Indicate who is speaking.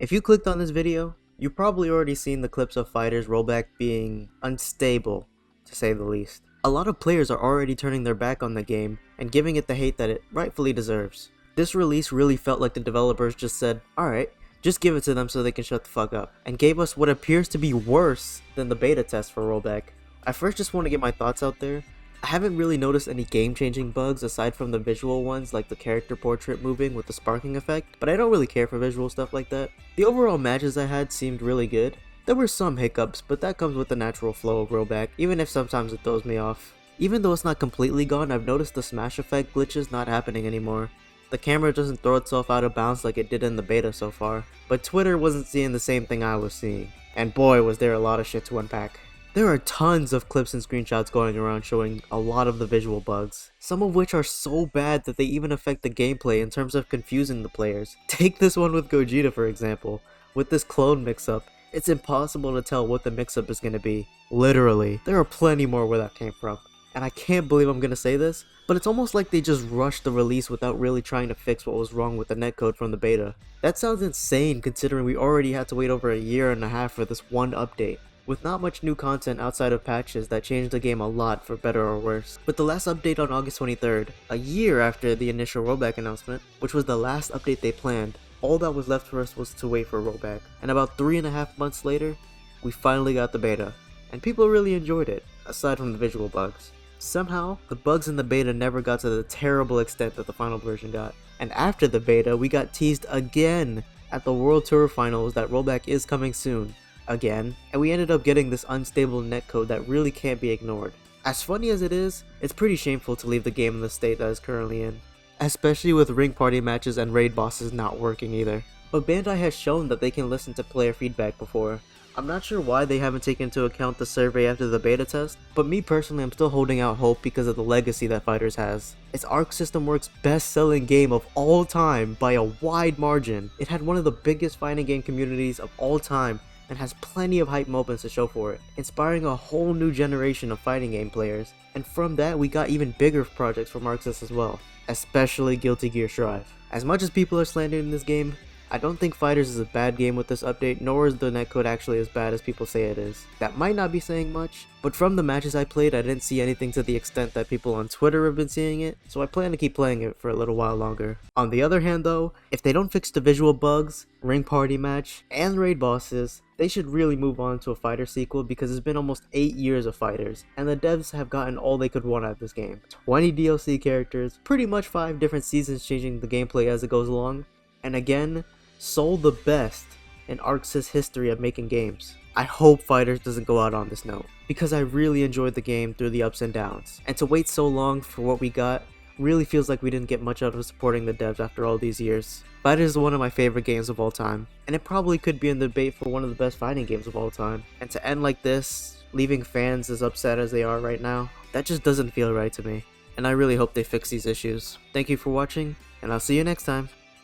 Speaker 1: If you clicked on this video, you've probably already seen the clips of Fighterz rollback being unstable, to say the least. A lot of players are already turning their back on the game and giving it the hate that it rightfully deserves. This release really felt like the developers just said, alright, just give it to them so they can shut the fuck up, and gave us what appears to be worse than the beta test for rollback. I first just want to get my thoughts out there. I haven't really noticed any game-changing bugs aside from the visual ones like the character portrait moving with the sparking effect, but I don't really care for visual stuff like that. The overall matches I had seemed really good. There were some hiccups, but that comes with the natural flow of rollback, even if sometimes it throws me off. Even though it's not completely gone, I've noticed the smash effect glitches not happening anymore. The camera doesn't throw itself out of bounds like it did in the beta so far, but Twitter wasn't seeing the same thing I was seeing, and boy was there a lot of shit to unpack. There are tons of clips and screenshots going around showing a lot of the visual bugs, some of which are so bad that they even affect the gameplay in terms of confusing the players. Take this one with Gogeta for example. With this clone mix-up, it's impossible to tell what the mix-up is going to be. Literally, there are plenty more where that came from. And I can't believe I'm going to say this, but it's almost like they just rushed the release without really trying to fix what was wrong with the netcode from the beta. That sounds insane considering we already had to wait over a year and a half for this one update, with not much new content outside of patches that changed the game a lot for better or worse. With the last update on August 23rd, a year after the initial rollback announcement, which was the last update they planned, all that was left for us was to wait for rollback. And about 3.5 months later, we finally got the beta, and people really enjoyed it, aside from the visual bugs. Somehow, the bugs in the beta never got to the terrible extent that the final version got. And after the beta, we got teased again at the World Tour Finals that rollback is coming soon. Again, and we ended up getting this unstable netcode that really can't be ignored. As funny as it is, it's pretty shameful to leave the game in the state that it's currently in, especially with ring party matches and raid bosses not working either. But Bandai has shown that they can listen to player feedback before. I'm not sure why they haven't taken into account the survey after the beta test, but me personally I'm still holding out hope because of the legacy that Fighterz has. It's Arc System Works' best-selling game of all time by a wide margin. It had one of the biggest fighting game communities of all time, and has plenty of hype moments to show for it, inspiring a whole new generation of fighting game players. And from that, we got even bigger projects from Arxis as well, especially Guilty Gear Strive. As much as people are slandering this game, I don't think Fighterz is a bad game with this update, nor is the netcode actually as bad as people say it is. That might not be saying much, but from the matches I played, I didn't see anything to the extent that people on Twitter have been seeing it, so I plan to keep playing it for a little while longer. On the other hand though, if they don't fix the visual bugs, ring party match, and raid bosses, they should really move on to a Fighter sequel because it's been almost 8 years of Fighterz, and the devs have gotten all they could want out of this game. 20 DLC characters, pretty much 5 different seasons changing the gameplay as it goes along, and again, sold the best in Arxis history of making games. I hope Fighterz doesn't go out on this note, because I really enjoyed the game through the ups and downs, and to wait so long for what we got really feels like we didn't get much out of supporting the devs after all these years. Fighterz is one of my favorite games of all time, and it probably could be in the debate for one of the best fighting games of all time. And to end like this, leaving fans as upset as they are right now, that just doesn't feel right to me. And I really hope they fix these issues. Thank you for watching, and I'll see you next time.